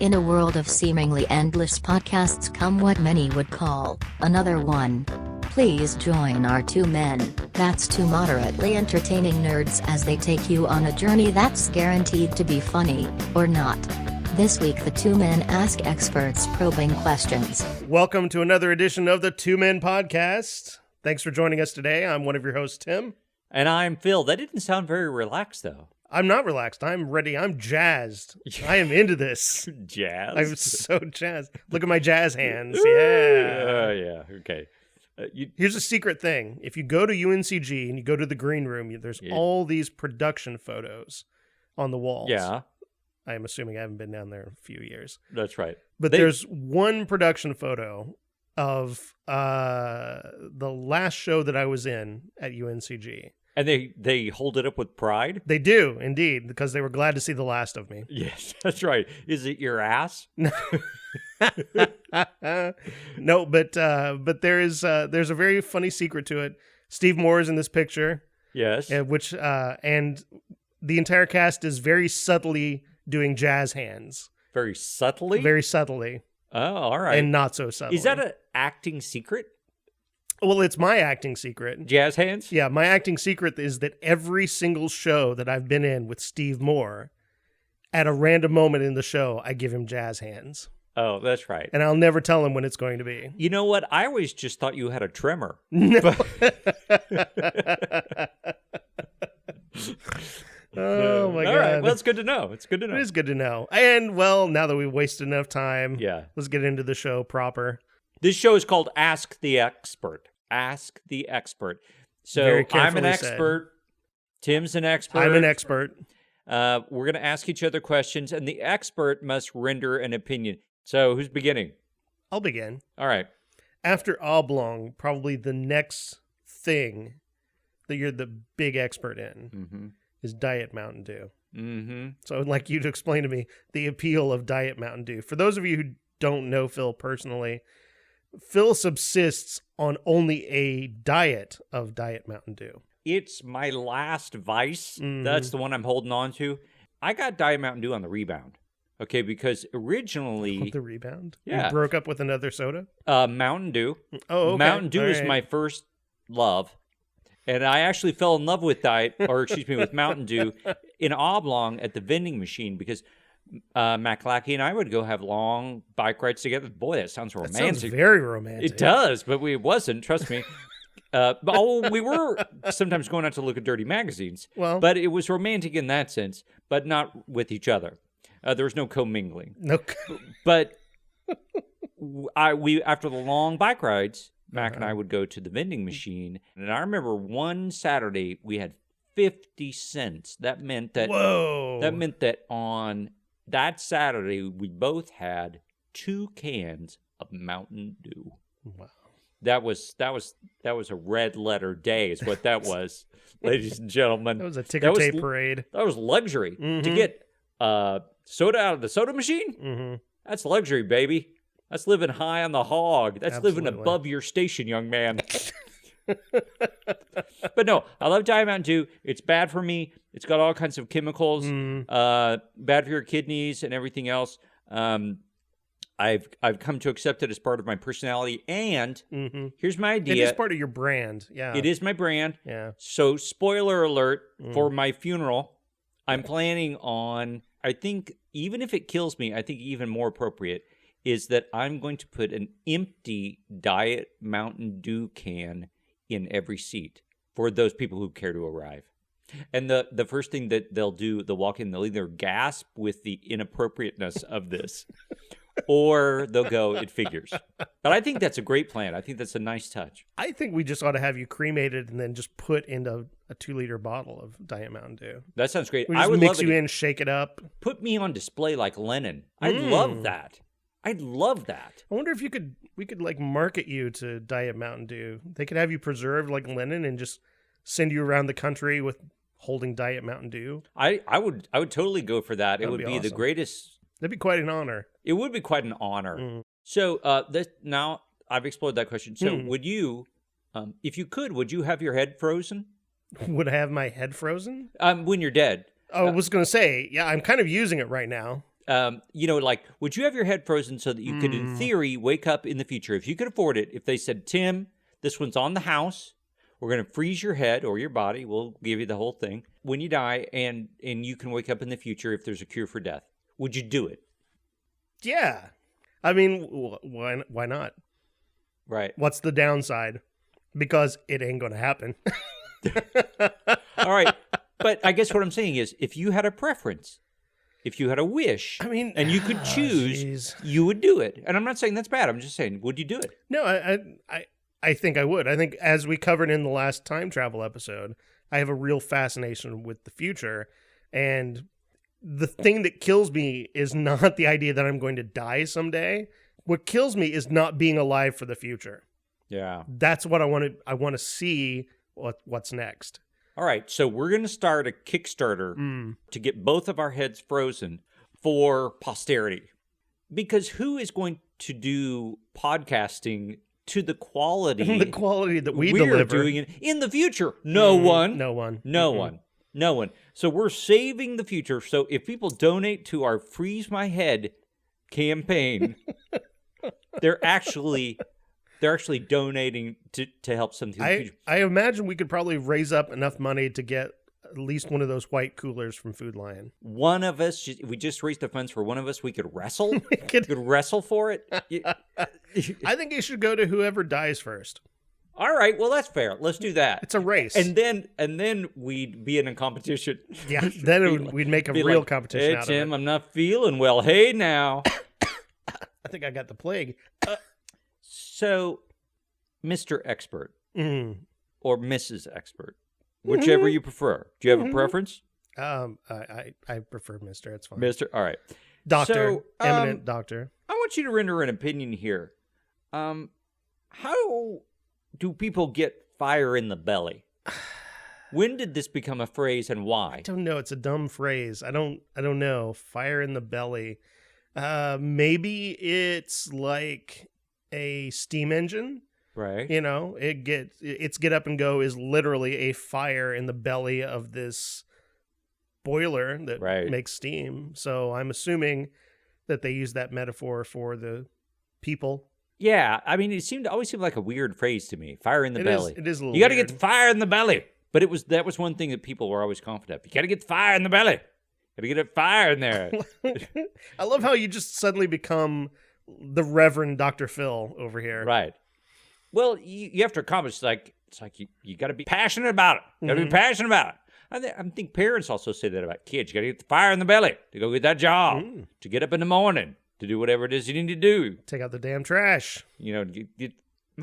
In a world of seemingly endless podcasts come what many would call another one. Please join our two men, that's two moderately entertaining nerds as they take you on a journey that's guaranteed to be funny, or not. This week the two men ask experts probing questions. Welcome to another edition of the Two Men Podcast. Thanks for joining us today. I'm one of your hosts, Tim. And I'm Phil. That didn't sound very relaxed, though. I'm not relaxed. I'm ready. I'm jazzed. I am into this. Jazz? I'm so jazzed. Look at my jazz hands. Yeah. Yeah. Okay. Here's a secret thing. If you go to UNCG and you go to the green room, there's all these production photos on the walls. Yeah. I'm assuming I haven't been down there in a few years. That's right. But there's one production photo of the last show that I was in at UNCG. And they hold it up with pride? They do, indeed, because they were glad to see the last of me. Yes, that's right. Is it your ass? No, but there's a very funny secret to it. Steve Moore is in this picture. Yes. And the entire cast is very subtly doing jazz hands. Very subtly? Very subtly. Oh, all right. And not so subtly. Is that an acting secret? Well, it's my acting secret. Jazz hands? Yeah, my acting secret is that every single show that I've been in with Steve Moore, at a random moment in the show, I give him jazz hands. Oh, that's right. And I'll never tell him when it's going to be. You know what? I always just thought you had a tremor. No. Oh, my God. All right. Well, it's good to know. It's good to know. It is good to know. And, well, now that we've wasted enough time, yeah, let's get into the show proper. This show is called Ask the Expert. Ask the Expert. So I'm an expert. Said. Tim's an expert. I'm an expert. We're going to ask each other questions, and the expert must render an opinion. So who's beginning? I'll begin. All right. After Oblong, probably the next thing that you're the big expert in is Diet Mountain Dew. Mm-hmm. So I would like you to explain to me the appeal of Diet Mountain Dew. For those of you who don't know Phil personally, Phil subsists on only a diet of Diet Mountain Dew. It's my last vice. Mm-hmm. That's the one I'm holding on to. I got Diet Mountain Dew on the rebound. Okay, because originally... The rebound? Yeah. You broke up with another soda? Mountain Dew. Oh, okay. Mountain Dew is my first love. And I actually fell in love with with Mountain Dew in Oblong at the vending machine because... Mac Lackey and I would go have long bike rides together. Boy, that sounds romantic. That sounds very romantic. It does, but it wasn't. Trust me. We were sometimes going out to look at dirty magazines. But it was romantic in that sense, but not with each other. There was no commingling. No. But we after the long bike rides, Mac and I would go to the vending machine, and I remember one Saturday we had 50 cents. That meant that. Whoa. That meant that on that Saturday, we both had 2 cans of Mountain Dew. Wow. That was a red letter day is what that was, ladies and gentlemen. That was a ticker tape parade. That was luxury. Mm-hmm. To get soda out of the soda machine, that's luxury, baby. That's living high on the hog. That's living above your station, young man. But no, I love Diet Mountain Dew. It's bad for me. It's got all kinds of chemicals, bad for your kidneys and everything else. I've come to accept it as part of my personality. And here's my idea. It is part of your brand. Yeah, it is my brand. Yeah. So spoiler alert for my funeral, I'm planning on. I think even if it kills me, I think even more appropriate is that I'm going to put an empty Diet Mountain Dew can in every seat for those people who care to arrive. And the first thing that they'll do, they'll walk in, they'll either gasp with the inappropriateness of this, or they'll go, it figures. But I think that's a great plan. I think that's a nice touch. I think we just ought to have you cremated and then just put into a 2-liter bottle of Diet Mountain Dew. That sounds great. I would mix you in, shake it up. Put me on display like Lennon. I'd love that. I'd love that. I wonder if we could like market you to Diet Mountain Dew. They could have you preserved like Lennon and just send you around the country with holding Diet Mountain Dew. I would totally go for that. It would be awesome. The greatest. That'd be quite an honor. It would be quite an honor. So now I've explored that question. So would you, if you could, would you have your head frozen? Would I have my head frozen? When you're dead. I was going to say, yeah, I'm kind of using it right now. like, would you have your head frozen so that you could, in theory, wake up in the future? If you could afford it, if they said, Tim, this one's on the house, we're going to freeze your head or your body, we'll give you the whole thing when you die, and you can wake up in the future if there's a cure for death. Would you do it? Yeah. I mean, why not? Right. What's the downside? Because it ain't going to happen. All right. But I guess what I'm saying is, if you had a preference, if you had a wish, and you could choose, you would do it. And I'm not saying that's bad. I'm just saying, would you do it? No, I think I would. I think, as we covered in the last time travel episode, I have a real fascination with the future. And the thing that kills me is not the idea that I'm going to die someday. What kills me is not being alive for the future. Yeah. That's what I want to see what's next. All right, so we're going to start a Kickstarter to get both of our heads frozen for posterity. Because who is going to do podcasting to the quality that we we're deliver doing it in the future? No one. No one. No one. No one. So we're saving the future. So if people donate to our Freeze My Head campaign, they're actually donating to help some through the future. I imagine we could probably raise up enough money to get at least one of those white coolers from Food Lion. One of us, if we just raised the funds for one of us, we could wrestle. we could wrestle for it. I think it should go to whoever dies first. All right, well, that's fair. Let's do that. It's a race. And then we'd be in a competition. Yeah, then we'd make a real competition out of it. Hey, Tim, I'm not feeling well. Hey, now. I think I got the plague. So, Mr. Expert or Mrs. Expert, whichever you prefer. Do you have a preference? I prefer Mr. It's fine. Mr. All right. Doctor, so, eminent doctor. I want you to render an opinion here. How do people get fire in the belly? When did this become a phrase and why? I don't know. It's a dumb phrase. I don't know. Fire in the belly. Maybe it's like a steam engine. Right. You know, its get up and go is literally a fire in the belly of this boiler that makes steam. So I'm assuming that they use that metaphor for the people. Yeah, I mean, it always seemed like a weird phrase to me. Fire in the belly. It is a little You got to weird. get the fire in the belly. But that was one thing that people were always confident of. You got to get the fire in the belly. Got to get that fire in there. I love how you just suddenly become the Reverend Dr. Phil over here. Right. Well, you have to accomplish, it's like you got to be passionate about it. You got to be passionate about it. I think parents also say that about kids. You got to get the fire in the belly to go get that job, to get up in the morning, to do whatever it is you need to do. Take out the damn trash. You know,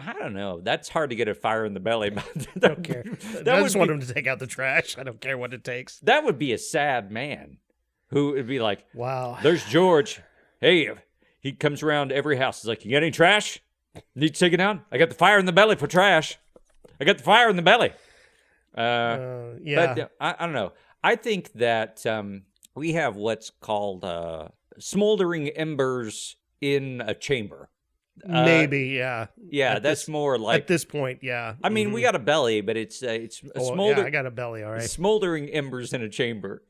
I don't know. That's hard to get a fire in the belly. I don't care. I just want him to take out the trash. I don't care what it takes. That would be a sad man who would be like, wow, there's George. Hey, he comes around every house. He's like, you got any trash? Need to take it out? I got the fire in the belly for trash. I got the fire in the belly. Yeah. But I don't know. I think that we have what's called smoldering embers in a chamber. Maybe, yeah. Yeah, that's more like... At this point, yeah. I mean, we got a belly, but it's a smolder... Yeah, I got a belly, all right. Smoldering embers in a chamber.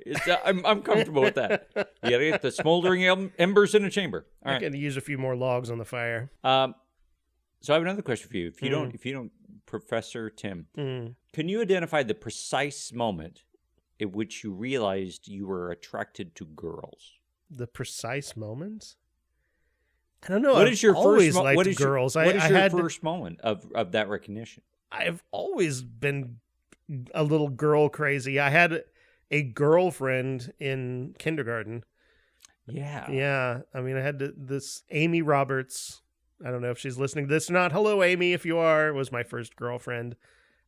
I'm comfortable with that. You got to get the smoldering embers in a chamber. All right. I can use a few more logs on the fire. So I have another question for you. If you don't, Professor Tim, can you identify the precise moment at which you realized you were attracted to girls? The precise moment? I don't know. What is your always first liked girls. What is your first moment of that recognition? I've always been a little girl crazy. I had a girlfriend in kindergarten. Yeah. Yeah. I mean, I had this Amy Roberts. I don't know if she's listening to this or not. Hello, Amy, if you are, was my first girlfriend.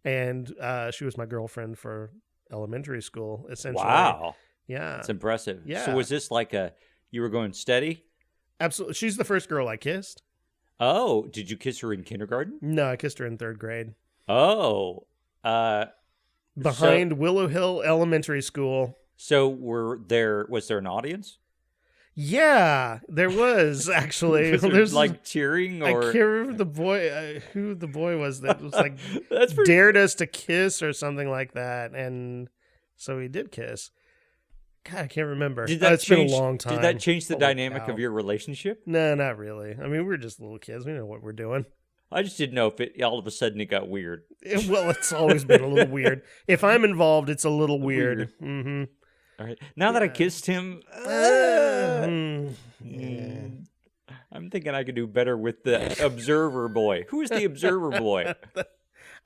And she was my girlfriend for elementary school, essentially. Wow. Yeah. That's impressive. Yeah. So was this like you were going steady? Absolutely. She's the first girl I kissed. Oh, did you kiss her in kindergarten? No, I kissed her in 3rd grade. Oh. Behind Willow Hill Elementary School. So was there an audience? Yeah, there was actually. There's like cheering, or I can't remember the boy who the boy was that was like dared us to kiss or something like that, and so he did kiss. God, I can't remember. Did that It's been a long time. Did that change the Holy dynamic cow. of your relationship? No, not really. I mean, we're just little kids. We know what we're doing. I just didn't know if it all of a sudden it got weird. Well, it's always been a little weird. If I'm involved, it's a little weird. Mm-hmm. All right. Now that I kissed him, I'm thinking I could do better with the observer boy. Who is the observer boy?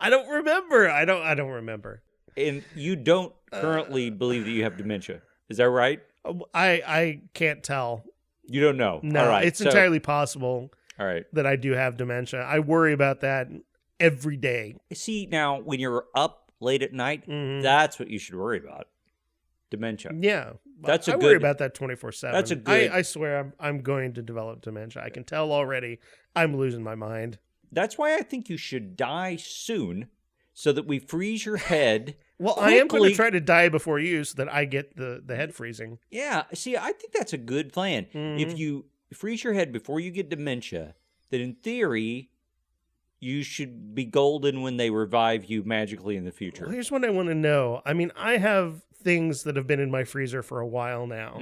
I don't remember. I don't remember. And you don't currently believe that you have dementia. Is that right? I can't tell. You don't know. No, all right. it's entirely possible. All right. That I do have dementia. I worry about that every day. See, now when you're up late at night, that's what you should worry about. Dementia. Yeah. That's I a worry good. about that 24/7. That's a good. I swear I'm going to develop dementia. I can tell already. I'm losing my mind. That's why I think you should die soon, so that we freeze your head. Well, quickly. I am going to try to die before you, so that I get the head freezing. Yeah. See, I think that's a good plan. If you freeze your head before you get dementia, then in theory, you should be golden when they revive you magically in the future. Well, here's what I want to know. I mean, I have things that have been in my freezer for a while now.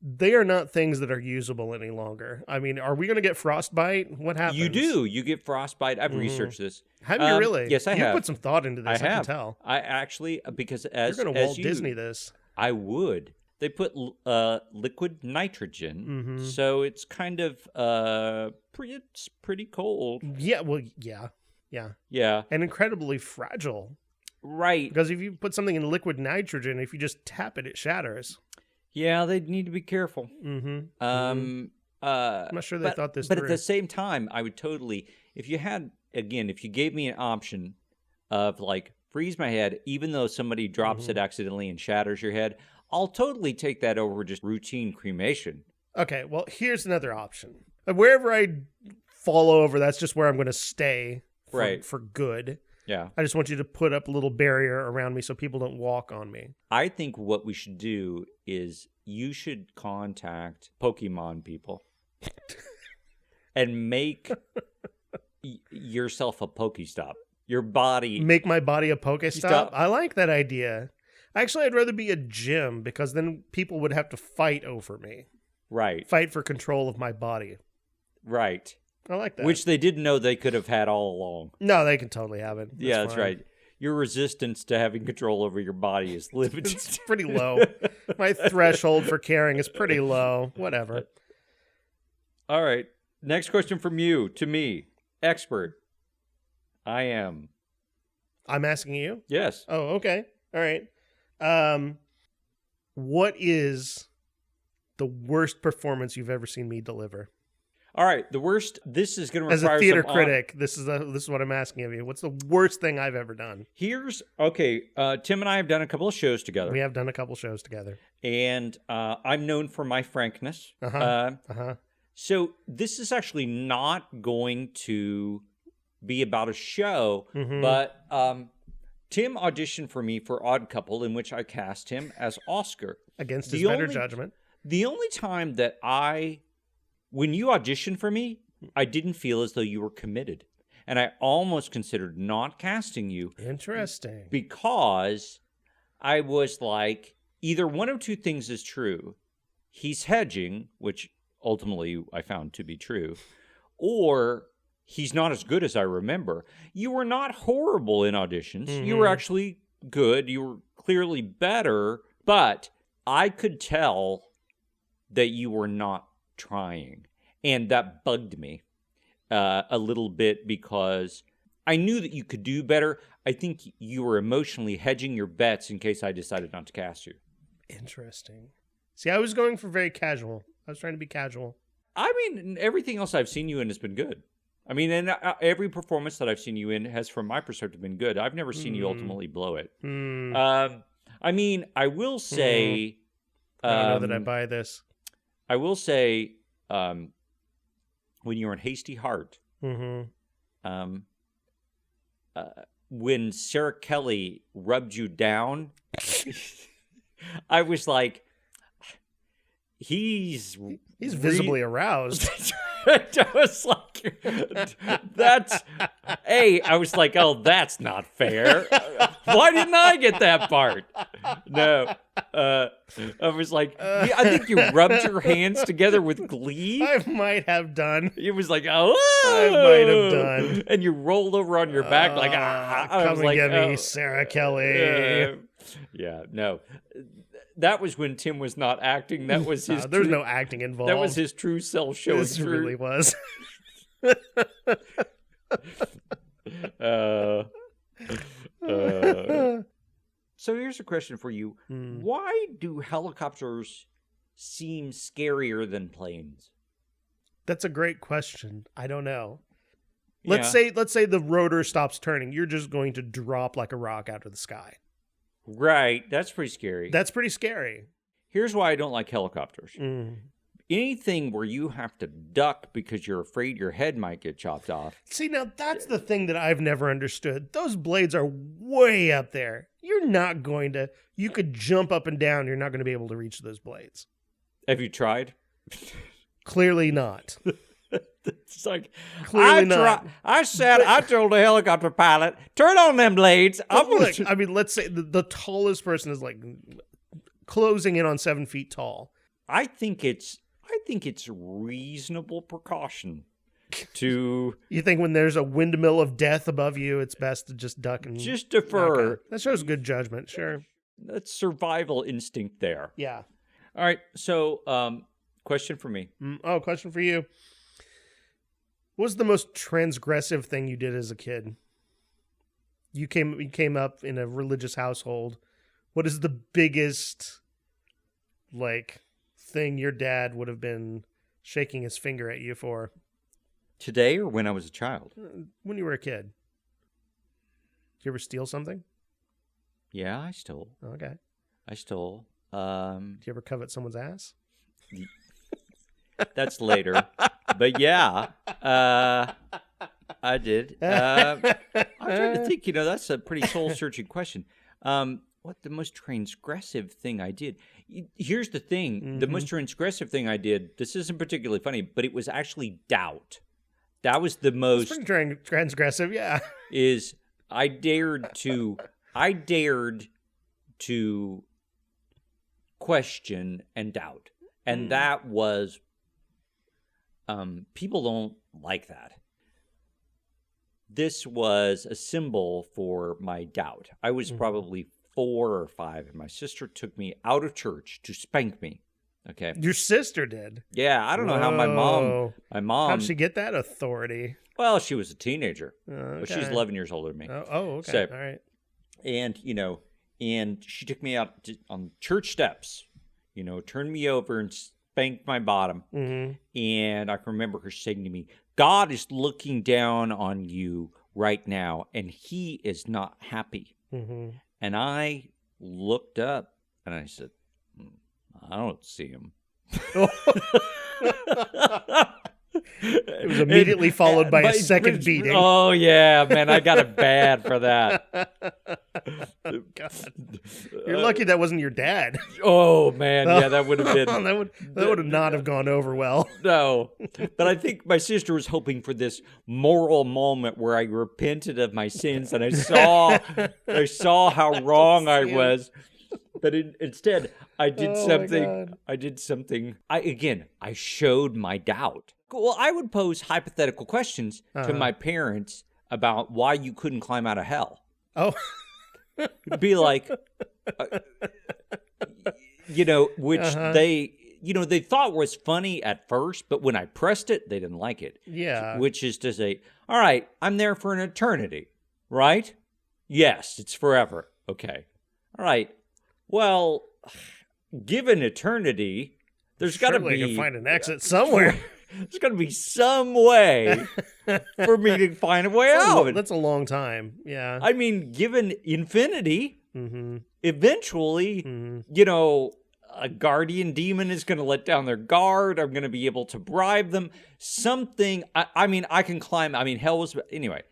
They are not things that are usable any longer. I mean, are we going to get frostbite? What happens? You do. You get frostbite. I've researched this. Have you really? Yes, I have. You put some thought into this. I can tell. I actually, because You're going to Walt Disney this. I would. They put liquid nitrogen, so it's kind of pretty cold. Yeah. Well, yeah. And incredibly fragile. Right. Because if you put something in liquid nitrogen, if you just tap it, it shatters. Yeah, they need to be careful. I'm not sure they thought this through. But at the same time, I would totally, if you gave me an option of like freeze my head, even though somebody drops it accidentally and shatters your head, I'll totally take that over just routine cremation. Okay, well, here's another option. Wherever I fall over, that's just where I'm going to stay for good. Yeah. I just want you to put up a little barrier around me so people don't walk on me. I think what we should do is you should contact Pokemon people and make yourself a Pokestop. Your body. Make my body a Pokestop? I like that idea. Actually, I'd rather be a gym because then people would have to fight over me. Right. Fight for control of my body. Right. I like that. Which they didn't know they could have had all along. No, they can totally have it. That's right. Your resistance to having control over your body is limited. It's pretty low. My threshold for caring is pretty low. Whatever. All right. Next question from you to me. Expert. I am. I'm asking you? Yes. Oh, okay. All right. What is the worst performance you've ever seen me deliver? All right, the worst. This is going to require as a theater critic. This is what I'm asking of you. What's the worst thing I've ever done? Tim and I have done a couple of shows together. We have done a couple shows together, and I'm known for my frankness. So this is actually not going to be about a show, but Tim auditioned for me for Odd Couple, in which I cast him as Oscar against his better judgment. The only time that when you auditioned for me, I didn't feel as though you were committed. And I almost considered not casting you. Interesting. Because I was like, either one of two things is true. He's hedging, which ultimately I found to be true, or he's not as good as I remember. You were not horrible in auditions. You were actually good. You were clearly better. But I could tell that you were not trying, and that bugged me a little bit because I knew that you could do better. I think you were emotionally hedging your bets in case I decided not to cast you. Interesting. See, I was going for very casual. I was trying to be casual. I mean, everything else I've seen you in has been good. I mean, and every performance that I've seen you in has, from my perspective, been good. I've never seen you ultimately blow it. I mean, I will say... I don't know that I buy this. I will say, when you were in Hasty Heart, when Sarah Kelly rubbed you down, I was like, he's He's visibly aroused. I was like, I was like, oh, that's not fair. Why didn't I get that part? No. I was like, I think you rubbed your hands together with glee. I might have done. It was like, oh. I might have done. And you rolled over on your back like, come and get me, Sarah Kelly. Yeah, no. That was when Tim was not acting. That was his. There's no acting involved. That was his true self showing This through. really was. So here's a question for you. Why do helicopters seem scarier than planes? That's a great question. I don't know. Let's say the rotor stops turning. You're just going to drop like a rock out of the sky. Right. That's pretty scary. That's pretty scary. Here's why I don't like helicopters. Anything where you have to duck because you're afraid your head might get chopped off. See, now that's the thing that I've never understood. Those blades are way up there. You're not going to, you could jump up and down. You're not going to be able to reach those blades. Have you tried? Clearly not. It's like, Clearly not. I told the helicopter pilot, turn on them blades. I mean, let's say the tallest person is like closing in on 7 feet tall. I think it's reasonable precaution to. You think when there's a windmill of death above you, it's best to just duck and just defer. Okay. That shows good judgment. Sure. That's survival instinct there. Yeah. All right. So, question for me. Question for you. What was the most transgressive thing you did as a kid? You came up in a religious household. What is the biggest, thing your dad would have been shaking his finger at you for? Today or when I was a child? When you were a kid. Did you ever steal something? Yeah, I stole. Okay. I stole. Did you ever covet someone's ass? That's later. But yeah, I did. I'm trying to think, that's a pretty soul-searching question. What the most transgressive thing I did? Here's the thing. Mm-hmm. The most transgressive thing I did, this isn't particularly funny, but it was actually doubt. That was the most... It's pretty transgressive, yeah. Is I dared to question and doubt. And that was... people don't like that. This was a symbol for my doubt. I was probably 4 or 5, and my sister took me out of church to spank me. Okay. Your sister did? Yeah, I don't know how my mom. How'd she get that authority? Well, she was a teenager. Okay. But she's 11 years older than me. Okay. So, all right. And, and she took me out on church steps, turned me over and spanked my bottom. Mm-hmm. And I can remember her saying to me, God is looking down on you right now, and he is not happy. Mm-hmm. And I looked up and I said, I don't see him. It was immediately followed by a second beating. Oh, yeah, man, I got it bad for that. God. You're lucky that wasn't your dad. Oh, man, yeah, that would have been... that would have not have gone over well. No, but I think my sister was hoping for this moral moment where I repented of my sins and I saw how wrong I was. But instead, I did something. I did something. I showed my doubt. Well, I would pose hypothetical questions to my parents about why you couldn't climb out of hell. Oh, it'd be like, which they thought was funny at first, but when I pressed it, they didn't like it. Yeah. Which is to say, all right, I'm there for an eternity, right? Yes, it's forever. Okay. All right. Well, given eternity, there's got to be... you can find an exit somewhere. There's got to be some way for me to find a way out. That's a long time, yeah. I mean, given infinity, eventually, a guardian demon is going to let down their guard. I'm going to be able to bribe them. Something, I can climb. I mean, hell was... Anyway,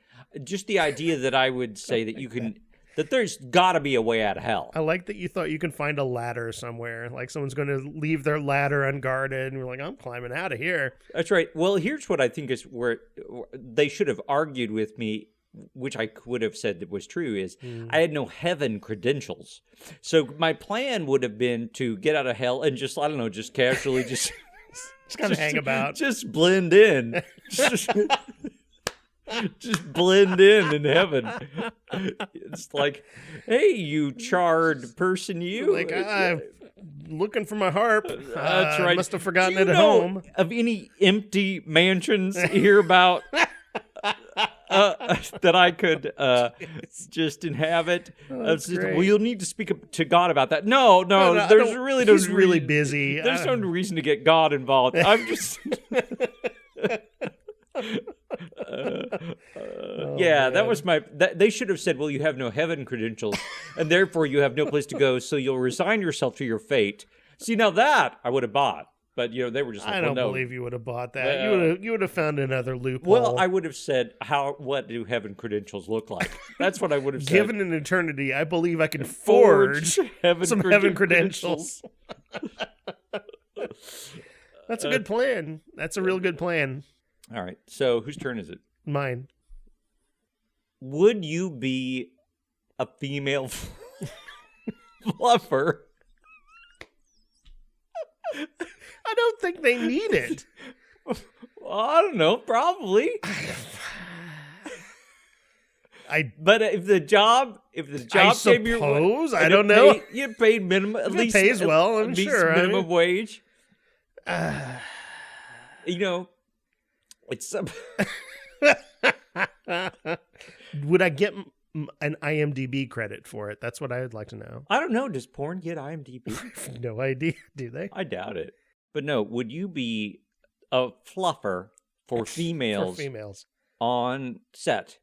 just the idea that I would say that you can... that there's got to be a way out of hell. I like that you thought you can find a ladder somewhere. Like someone's going to leave their ladder unguarded, and you're like, I'm climbing out of here. That's right. Well, here's what I think is where they should have argued with me, which I would have said that was true, is I had no heaven credentials. So my plan would have been to get out of hell and just, I don't know, just casually just kind of hang about. Just blend in. Just blend in heaven. It's like, hey, you charred person, you. Like, I'm looking for my harp. That's right. I must have forgotten Do it you at know home. Of any empty mansions here about that I could just inhabit? Well, you'll need to speak to God about that. No, there's really no He's really busy. There's no reason to get God involved. I'm just. Yeah, that was my. They should have said, "Well, you have no heaven credentials, and therefore you have no place to go. So you'll resign yourself to your fate." See, now that I would have bought, but they were just. Like, I don't well, no. believe you would have bought that. You would have found another loophole. Well, I would have said, "What do heaven credentials look like?" That's what I would have said. Given an eternity, I believe I can forge some heaven credentials. That's a good plan. That's a real good plan. All right. So whose turn is it? Mine. Would you be a female fluffer? I don't think they need it. Well, I don't know. Probably. But if the job I came your way, suppose, I don't know. You paid minimum, at least pays well, I'm sure. minimum wage. It's Would I get an IMDb credit for it? That's what I would like to know. I don't know. Does porn get IMDb? I have no idea. Do they? I doubt it. But no, would you be a fluffer for females, on set?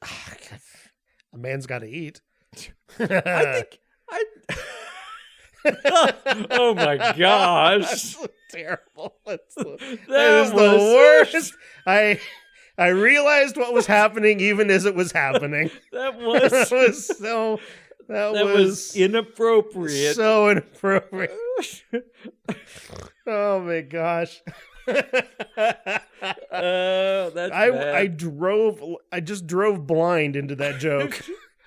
A man's got to eat. I think oh my gosh. That's terrible. That was the worst. I realized what was happening even as it was happening. That was inappropriate. So inappropriate. Oh my gosh. That's bad. I just drove blind into that joke.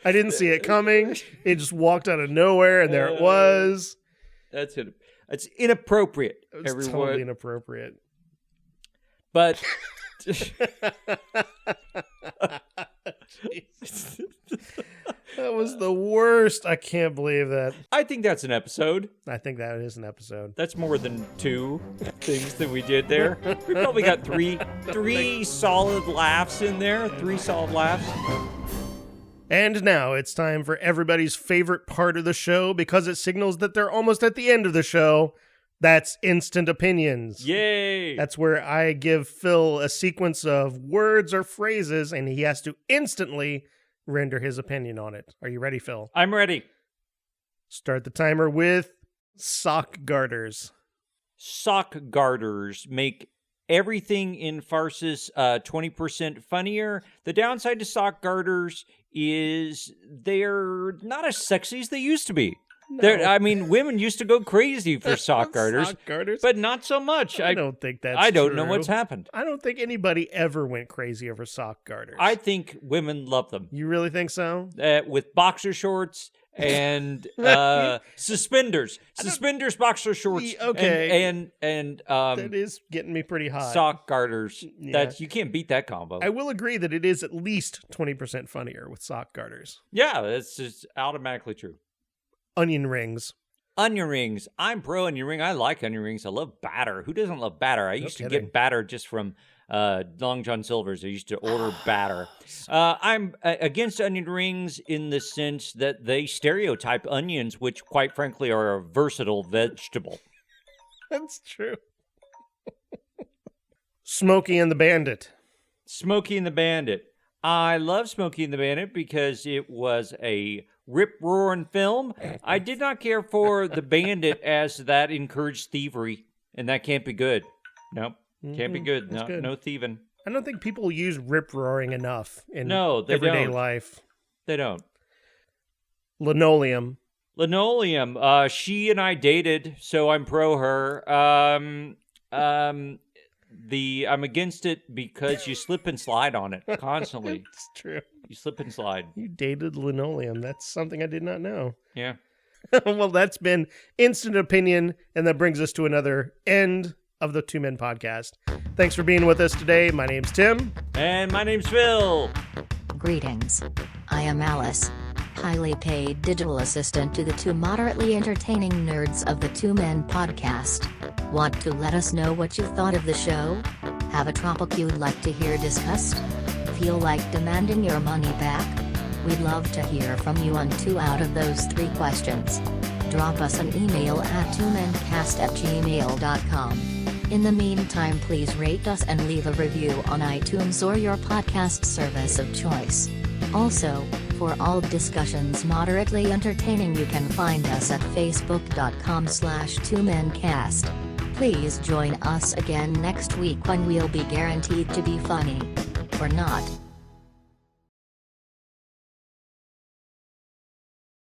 I didn't see it coming. It just walked out of nowhere, and there it was. That's it. It's inappropriate. It was totally inappropriate. But that was the worst. I can't believe that. I think that's an episode. I think that is an episode. That's more than 2 things that we did there. We probably got three solid laughs in there. 3 solid laughs. And now it's time for everybody's favorite part of the show because it signals that they're almost at the end of the show. That's Instant Opinions. Yay! That's where I give Phil a sequence of words or phrases, and he has to instantly render his opinion on it. Are you ready, Phil? I'm ready. Start the timer with sock garters. Sock garters make everything in farces 20% funnier. The downside to sock garters is they're not as sexy as they used to be. No. Women used to go crazy for sock garters, but not so much. I don't think that's I don't true. know what's happened. I don't think anybody ever went crazy over sock garters. I think women love them. You really think so? With boxer shorts and suspenders, boxer shorts, okay, and that is getting me pretty hot. Sock garters. Yeah. You can't beat that combo. I will agree that it is at least 20% funnier with sock garters. Yeah, that's just automatically true. Onion rings. Onion rings. I'm pro onion ring. I like onion rings. I love batter. Who doesn't love batter? I used to get batter just from Long John Silver's. I used to order batter. I'm against onion rings in the sense that they stereotype onions, which quite frankly are a versatile vegetable. That's true. Smokey and the Bandit. Smokey and the Bandit. I love Smokey and the Bandit because it was a rip-roaring film. I did not care for the bandit as that encouraged thievery, and that can't be good. Nope, can't be good. No thieving. I don't think people use rip-roaring enough in everyday life. They don't. Linoleum. She and I dated, so I'm pro her. I'm against it because you slip and slide on it constantly. It's true. You slip and slide. You dated Linoleum. That's something I did not know. Yeah. Well, that's been Instant Opinion, and that brings us to another end of the Two Men podcast. Thanks for being with us today. My name's Tim. And my name's Phil. Greetings. I am Alice, highly paid digital assistant to the two moderately entertaining nerds of the Two Men podcast. Want to let us know what you thought of the show? Have a topic you'd like to hear discussed? Feel like demanding your money back? We'd love to hear from you on 2 out of those 3 questions. Drop us an email at twomencast@gmail.com. In the meantime, please rate us and leave a review on iTunes or your podcast service of choice. Also, for all discussions moderately entertaining, you can find us at facebook.com/2mencast. Please join us again next week when we'll be guaranteed to be funny. Or not.